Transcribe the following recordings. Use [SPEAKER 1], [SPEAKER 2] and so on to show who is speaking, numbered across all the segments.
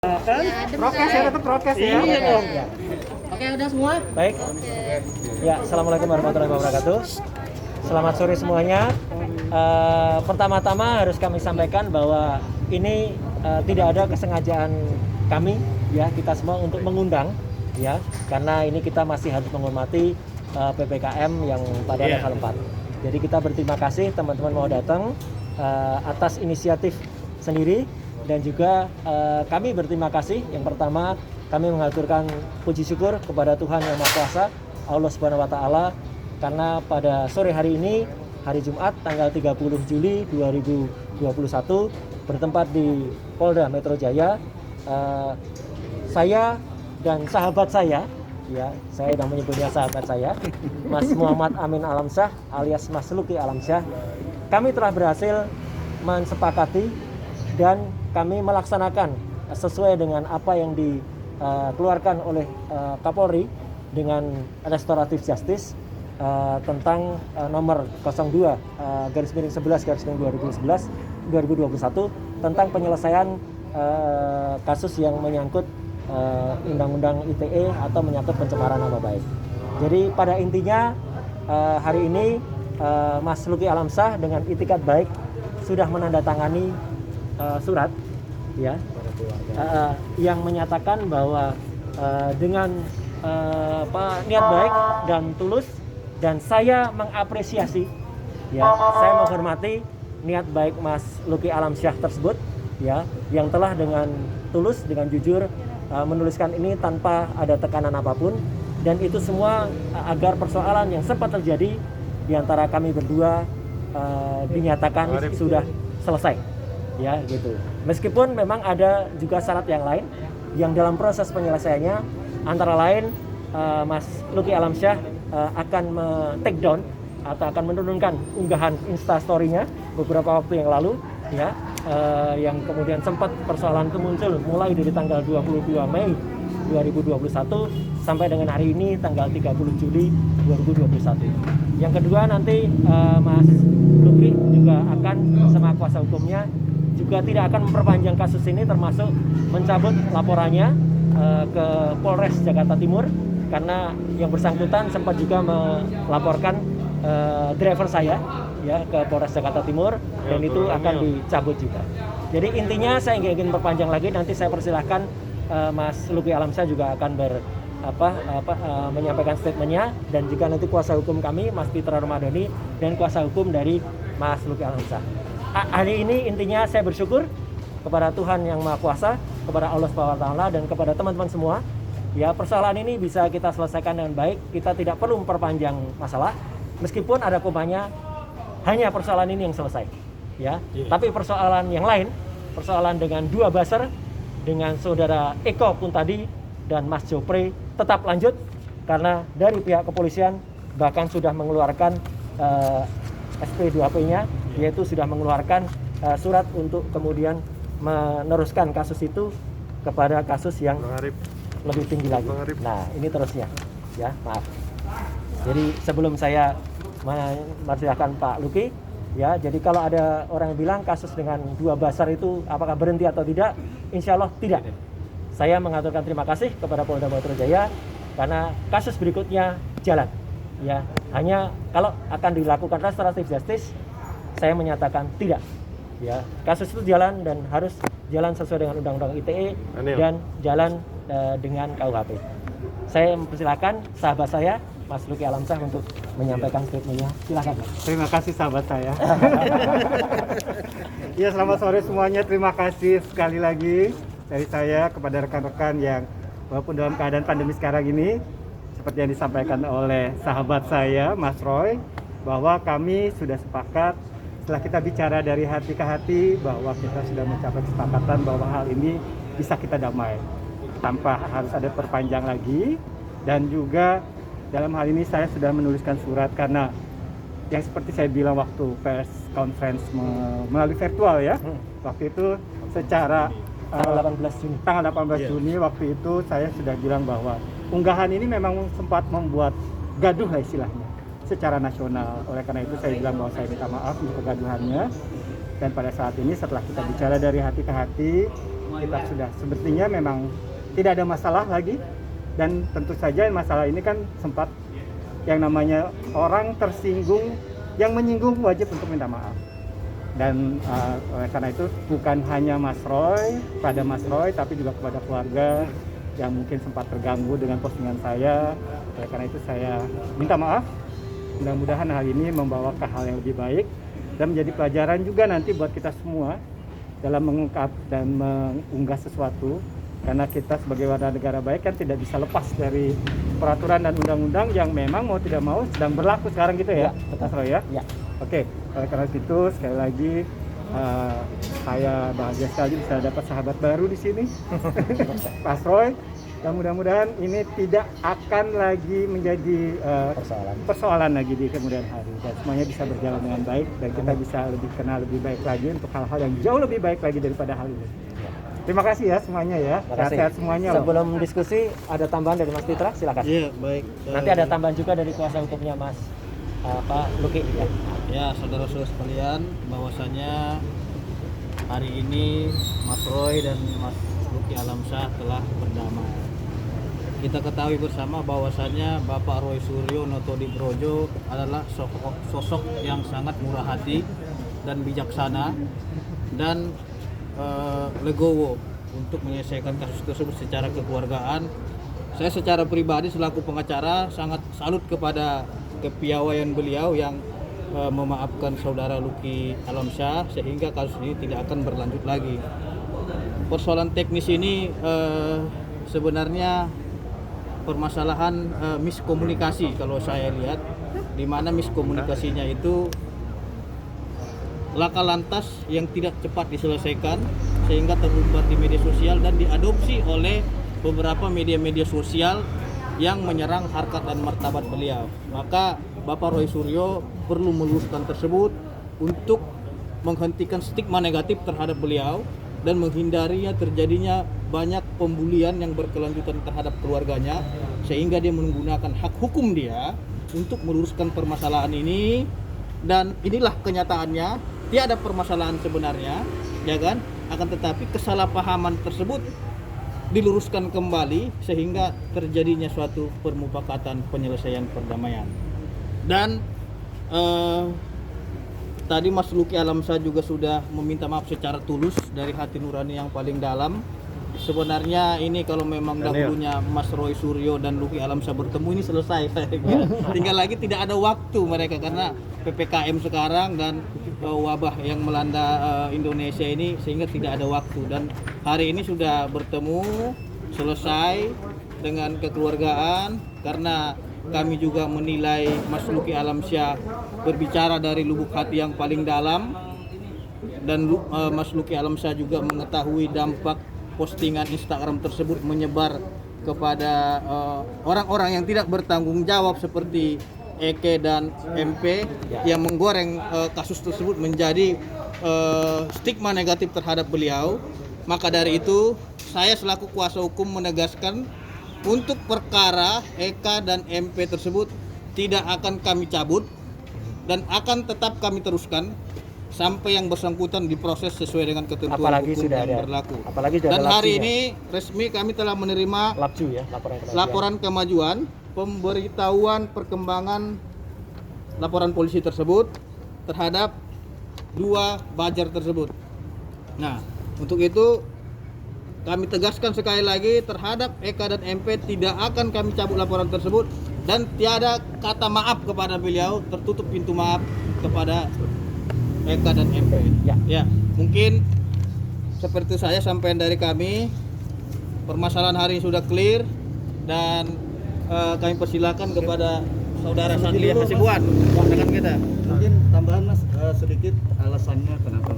[SPEAKER 1] Kan?
[SPEAKER 2] Prokes ya, tetap prokes ya.
[SPEAKER 1] Iya dong.
[SPEAKER 2] Ya.
[SPEAKER 1] Oke, udah semua?
[SPEAKER 2] Baik. Ya, assalamualaikum warahmatullahi wabarakatuh. Selamat sore semuanya. Pertama-tama harus kami sampaikan bahwa ini tidak ada kesengajaan kami, ya kita semua untuk mengundang, ya karena ini kita masih harus menghormati PPKM yang pada level 4. Jadi kita berterima kasih teman-teman mau datang atas inisiatif sendiri. Dan juga kami berterima kasih. Yang pertama, kami mengaturkan puji syukur kepada Tuhan Yang Maha Kuasa, Allah Subhanahu wa taala, karena pada sore hari ini, hari Jumat tanggal 30 Juli 2021 bertempat di Polda Metro Jaya, saya dan sahabat saya, ya saya yang menyebutnya sahabat saya, Mas Muhammad Amin Alamsyah alias Mas Luki Alamsyah, kami telah berhasil mensepakati dan kami melaksanakan sesuai dengan apa yang dikeluarkan oleh Kapolri dengan restoratif justice tentang nomor 02 /11 2021 tentang penyelesaian kasus yang menyangkut Undang-Undang ITE atau menyangkut pencemaran nama baik. Jadi pada intinya hari ini Mas Luki Alamsyah dengan itikat baik sudah menandatangani surat, ya, yang menyatakan bahwa dengan niat baik dan tulus, dan saya mengapresiasi, ya, saya menghormati niat baik Mas Luki Alamsyah tersebut, ya, yang telah dengan tulus, dengan jujur menuliskan ini tanpa ada tekanan apapun, dan itu semua agar persoalan yang sempat terjadi di antara kami berdua dinyatakan sudah selesai. Ya gitu. Meskipun memang ada juga syarat yang lain yang dalam proses penyelesaiannya, antara lain Mas Luki Alamsyah akan take down atau akan menurunkan unggahan Instastory-nya beberapa waktu yang lalu, ya, yang kemudian sempat persoalan itu muncul mulai dari tanggal 22 Mei 2021 sampai dengan hari ini tanggal 30 Juli 2021. Yang kedua, nanti Mas Luki juga akan sama kuasa hukumnya juga tidak akan memperpanjang kasus ini, termasuk mencabut laporannya ke Polres Jakarta Timur, karena yang bersangkutan sempat juga melaporkan driver saya, ya, ke Polres Jakarta Timur, dan itu akan dicabut juga. Jadi intinya saya ingin perpanjang lagi, nanti saya persilahkan Mas Luki Alamsyah juga akan menyampaikan statementnya, dan juga nanti kuasa hukum kami Mas Fitra Ramadhani dan kuasa hukum dari Mas Luki Alamsyah. Hari ini intinya saya bersyukur kepada Tuhan Yang Maha Kuasa, kepada Allah Subhanahu wa taala, dan kepada teman-teman semua. Ya, persoalan ini bisa kita selesaikan dengan baik. Kita tidak perlu memperpanjang masalah, meskipun ada komanya, hanya persoalan ini yang selesai. Ya, tapi persoalan yang lain, persoalan dengan dua buzzer, dengan saudara Eko Kuntadi dan Mas Jopre tetap lanjut, karena dari pihak kepolisian bahkan sudah mengeluarkan SP2P-nya, yaitu sudah mengeluarkan surat untuk kemudian meneruskan kasus itu kepada kasus yang lebih tinggi lagi. Nah, ini terusnya, ya, maaf. Jadi sebelum saya mempersilahkan Pak Luki, ya, jadi kalau ada orang yang bilang kasus dengan dua basar itu apakah berhenti atau tidak, insya Allah tidak. Saya mengaturkan terima kasih kepada Polda Metro Jaya karena kasus berikutnya jalan. Ya, hanya kalau akan dilakukan restoratif justice, saya menyatakan tidak. Ya, kasus itu jalan dan harus jalan sesuai dengan Undang-Undang ITE dan jalan dengan KUHP. Saya mempersilakan sahabat saya Mas Luki Alamsyah untuk menyampaikan statementnya. Silakan.
[SPEAKER 3] Terima kasih sahabat saya. Ya, selamat sore semuanya. Terima kasih sekali lagi dari saya kepada rekan-rekan yang walaupun dalam keadaan pandemi sekarang ini, seperti yang disampaikan oleh sahabat saya, Mas Roy, bahwa kami sudah sepakat setelah kita bicara dari hati ke hati bahwa kita sudah mencapai kesepakatan bahwa hal ini bisa kita damai tanpa harus ada perpanjang lagi. Dan juga dalam hal ini saya sudah menuliskan surat karena yang seperti saya bilang waktu press conference melalui virtual, ya, waktu itu secara
[SPEAKER 2] tanggal 18 Juni.
[SPEAKER 3] Tanggal 18 Juni waktu itu saya sudah bilang bahwa unggahan ini memang sempat membuat gaduh lah istilahnya secara nasional. Oleh karena itu saya bilang bahwa saya minta maaf untuk kegaduhannya. Dan pada saat ini setelah kita bicara dari hati ke hati, kita sudah sepertinya memang tidak ada masalah lagi, dan tentu saja masalah ini kan sempat yang namanya orang tersinggung, yang menyinggung wajib untuk minta maaf. Dan oleh karena itu bukan hanya Mas Roy, pada Mas Roy, tapi juga kepada keluarga yang mungkin sempat terganggu dengan postingan saya. Oleh karena itu saya minta maaf. Mudah-mudahan hal ini membawa ke hal yang lebih baik dan menjadi pelajaran juga nanti buat kita semua dalam mengungkap dan mengunggah sesuatu, karena kita sebagai warga negara baik kan tidak bisa lepas dari peraturan dan undang-undang yang memang mau tidak mau sedang berlaku sekarang gitu ya, Mas Roy ya?
[SPEAKER 2] Ya.
[SPEAKER 3] Oke, oleh karena itu sekali lagi saya bahagia sekali bisa dapat sahabat baru di sini, Mas Roy. Dan mudah-mudahan ini tidak akan lagi menjadi persoalan lagi di kemudian hari, dan semuanya bisa berjalan dengan baik dan kita bisa lebih kenal lebih baik lagi untuk hal-hal yang jauh lebih baik lagi daripada hal ini. Terima kasih ya semuanya ya, sehat-sehat semuanya.
[SPEAKER 2] Sebelum diskusi ada tambahan dari Mas Titra, silakan.
[SPEAKER 1] Iya, baik.
[SPEAKER 2] Nanti ada tambahan juga dari kuasa hukumnya Mas Pak Luki ya.
[SPEAKER 1] Ya, saudara-saudara sekalian, bahwasanya hari ini Mas Roy dan Mas Luki Alamsyah telah berdamai. Kita ketahui bersama bahwasanya Bapak Roy Suryo Noto Dibrojo adalah sosok yang sangat murah hati dan bijaksana dan legowo untuk menyelesaikan kasus tersebut secara kekeluargaan. Saya secara pribadi selaku pengacara sangat salut kepada kepiawaian beliau yang memaafkan saudara Luki Alamsyah sehingga kasus ini tidak akan berlanjut lagi. Persoalan teknis ini sebenarnya permasalahan miskomunikasi kalau saya lihat, di mana miskomunikasinya itu laka lantas yang tidak cepat diselesaikan sehingga terumbar di media sosial dan diadopsi oleh beberapa media-media sosial yang menyerang harkat dan martabat beliau. Maka Bapak Roy Suryo perlu meluruskan tersebut untuk menghentikan stigma negatif terhadap beliau dan menghindarinya terjadinya banyak pembulian yang berkelanjutan terhadap keluarganya, sehingga dia menggunakan hak hukum dia untuk meluruskan permasalahan ini. Dan inilah kenyataannya, tiada permasalahan sebenarnya, ya kan? Akan tetapi kesalahpahaman tersebut diluruskan kembali sehingga terjadinya suatu permufakatan penyelesaian perdamaian. Dan tadi Mas Luki Alamsyah juga sudah meminta maaf secara tulus dari hati nurani yang paling dalam. Sebenarnya ini kalau memang dahulunya Mas Roy Suryo dan Luki Alamsyah bertemu ini selesai. Tinggal lagi tidak ada waktu mereka karena PPKM sekarang dan wabah yang melanda Indonesia ini, sehingga tidak ada waktu. Dan hari ini sudah bertemu, selesai dengan kekeluargaan, karena kami juga menilai Mas Luki Alamsyah berbicara dari lubuk hati yang paling dalam, dan Mas Luki Alamsyah juga mengetahui dampak postingan Instagram tersebut menyebar kepada orang-orang yang tidak bertanggung jawab seperti Eke dan MP yang menggoreng kasus tersebut menjadi stigma negatif terhadap beliau. Maka dari itu saya selaku kuasa hukum menegaskan untuk perkara Eka dan MP tersebut tidak akan kami cabut dan akan tetap kami teruskan sampai yang bersangkutan diproses sesuai dengan ketentuan
[SPEAKER 2] Apalagi
[SPEAKER 1] hukum
[SPEAKER 2] sudah
[SPEAKER 1] yang
[SPEAKER 2] ada,
[SPEAKER 1] berlaku.
[SPEAKER 2] apalagi sudah
[SPEAKER 1] Dan
[SPEAKER 2] ada
[SPEAKER 1] hari
[SPEAKER 2] lapsinya.
[SPEAKER 1] ini resmi kami telah menerima
[SPEAKER 2] Lapju ya,
[SPEAKER 1] laporan kemajuan pemberitahuan perkembangan laporan polisi tersebut terhadap 2 bajar tersebut. Nah, untuk itu kami tegaskan sekali lagi terhadap Eka dan MP tidak akan kami cabut laporan tersebut dan tiada kata maaf kepada beliau, tertutup pintu maaf kepada Eka dan MP. Ya, mungkin seperti saya sampaikan dari kami, permasalahan hari ini sudah clear dan kami persilakan kepada saudara Sadlia Hasibuan dengan kita.
[SPEAKER 4] Mungkin tambahan Mas sedikit alasannya kenapa?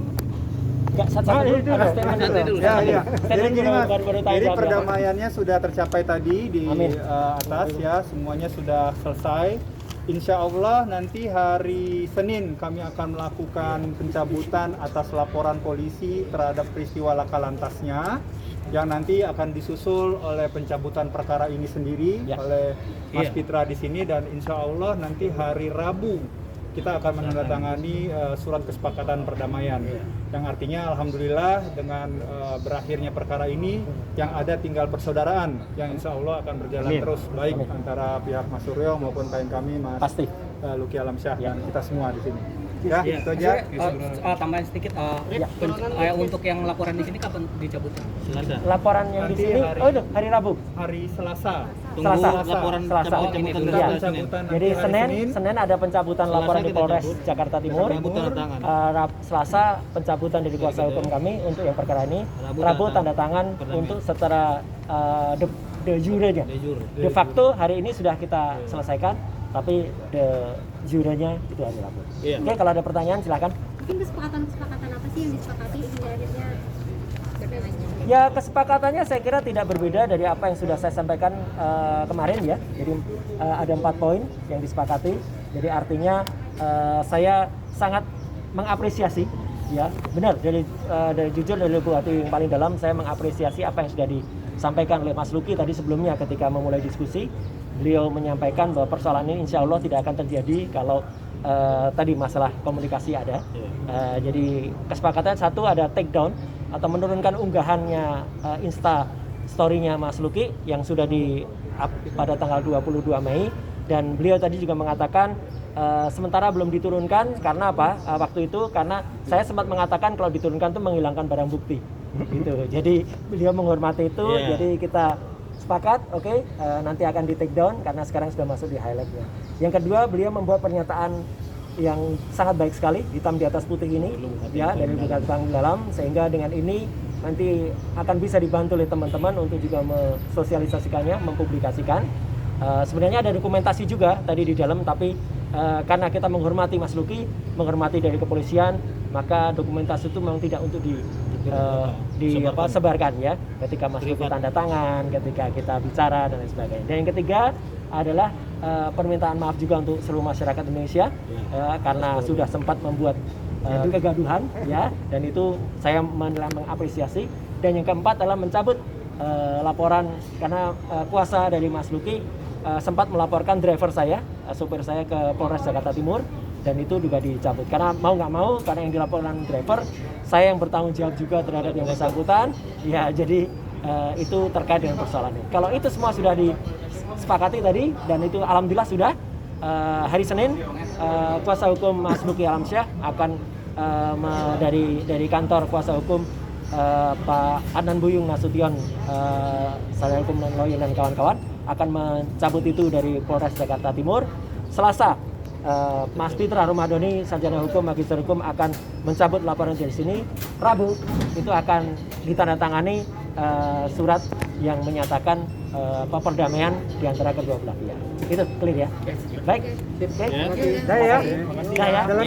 [SPEAKER 2] Enggak, ada statement dulu.
[SPEAKER 3] Ya. Jadi gini Mas,
[SPEAKER 2] Baru tahu
[SPEAKER 3] jadi
[SPEAKER 2] jawabnya.
[SPEAKER 3] perdamaiannya sudah tercapai tadi di
[SPEAKER 2] Amin.
[SPEAKER 3] atas ya, semuanya sudah selesai. Insya Allah nanti hari Senin kami akan melakukan pencabutan atas laporan polisi terhadap peristiwa laka lantasnya, yang nanti akan disusul oleh pencabutan perkara ini sendiri oleh Mas Fitra di sini, dan insya Allah nanti hari Rabu
[SPEAKER 5] kita akan menandatangani surat kesepakatan perdamaian, yang artinya alhamdulillah dengan berakhirnya perkara ini yang ada tinggal persaudaraan yang insya Allah akan berjalan terus baik antara pihak Mas Suryo maupun klien kami Mas
[SPEAKER 2] Pasti.
[SPEAKER 5] Luki Alamsyah dan kita semua di sini. Ya, itu aja.
[SPEAKER 6] Tambahan sedikit, untuk yang laporan di sini kapan dicabutnya?
[SPEAKER 1] Selasa.
[SPEAKER 2] Laporan yang di sini, hari Rabu.
[SPEAKER 5] Hari Selasa.
[SPEAKER 1] Tunggu
[SPEAKER 2] Selasa.
[SPEAKER 1] laporan
[SPEAKER 2] Selasa.
[SPEAKER 1] pencabutan
[SPEAKER 2] Iya.
[SPEAKER 1] dari Senin.
[SPEAKER 2] Jadi Senin ada pencabutan
[SPEAKER 1] Selasa
[SPEAKER 2] laporan di
[SPEAKER 1] kita
[SPEAKER 2] Polres
[SPEAKER 1] cabut.
[SPEAKER 2] Jakarta Timur.
[SPEAKER 1] Rabu tanda tangan.
[SPEAKER 2] Selasa pencabutan dari kuasa hukum kami untuk yang perkara ini.
[SPEAKER 1] Rabu
[SPEAKER 2] Tanda tangan
[SPEAKER 1] perdamaian.
[SPEAKER 2] untuk secara de jure-nya.
[SPEAKER 1] De jure.
[SPEAKER 2] De facto hari ini sudah kita selesaikan, tapi de jure-nya itu hari Rabu.
[SPEAKER 1] Iya.
[SPEAKER 2] Oke, kalau ada pertanyaan silakan.
[SPEAKER 7] Mungkin kesepakatan apa sih yang disepakati hingga akhirnya
[SPEAKER 2] Ya, kesepakatannya saya kira tidak berbeda dari apa yang sudah saya sampaikan kemarin ya. Jadi ada 4 poin yang disepakati. Jadi artinya saya sangat mengapresiasi ya. Benar dari jujur dari lubuk hati yang paling dalam saya mengapresiasi apa yang sudah disampaikan oleh Mas Luki tadi sebelumnya ketika memulai diskusi. Beliau menyampaikan bahwa persoalan ini insya Allah tidak akan terjadi kalau tadi masalah komunikasi ada. Jadi kesepakatan satu ada take down atau menurunkan unggahannya Insta story-nya Mas Luki yang sudah di up pada tanggal 22 Mei dan beliau tadi juga mengatakan sementara belum diturunkan karena apa? Waktu itu karena saya sempat mengatakan kalau diturunkan itu menghilangkan barang bukti. Gitu. Jadi beliau menghormati itu. Jadi kita sepakat, oke, nanti akan di take down karena sekarang sudah masuk di highlight-nya. Yang kedua, beliau membuat pernyataan yang sangat baik sekali, hitam di atas putih ini, ya dari lubuk hati paling dalam, sehingga dengan ini nanti akan bisa dibantu oleh teman-teman untuk juga mensosialisasikannya, mempublikasikan. Sebenarnya ada dokumentasi juga tadi di dalam, tapi karena kita menghormati Mas Luki, menghormati dari kepolisian, maka dokumentasi itu memang tidak untuk sebarkan ya ketika Mas Luki tanda tangan, ketika kita bicara dan lain sebagainya. Dan yang ketiga adalah permintaan maaf juga untuk seluruh masyarakat Indonesia karena sudah sempat membuat kegaduhan ya, dan itu saya mengapresiasi. Dan yang keempat adalah mencabut laporan karena kuasa dari Mas Luki sempat melaporkan driver saya, sopir saya ke Polres Jakarta Timur, dan itu juga dicabut karena mau nggak mau karena yang dilaporkan driver saya yang bertanggung jawab juga terhadap yang bersangkutan ya. Jadi itu terkait dengan persoalan ini. Kalau itu semua sudah disepakati tadi dan itu alhamdulillah sudah hari Senin kuasa hukum Mas Luki Alamsyah akan dari kantor kuasa hukum Pak Adnan Buyung Nasution, Sarjana Hukum dan Lawyer dan kawan-kawan akan mencabut itu dari Polres Jakarta Timur. Selasa Mas Pitra Romadoni, Sarjana Hukum, Magister Hukum akan mencabut laporan dari sini. Rabu itu akan ditandatangani surat yang menyatakan perdamaian di antara kedua belah pihak. Itu clear ya. Baik. Oke.
[SPEAKER 1] Ya.
[SPEAKER 2] Saya ya.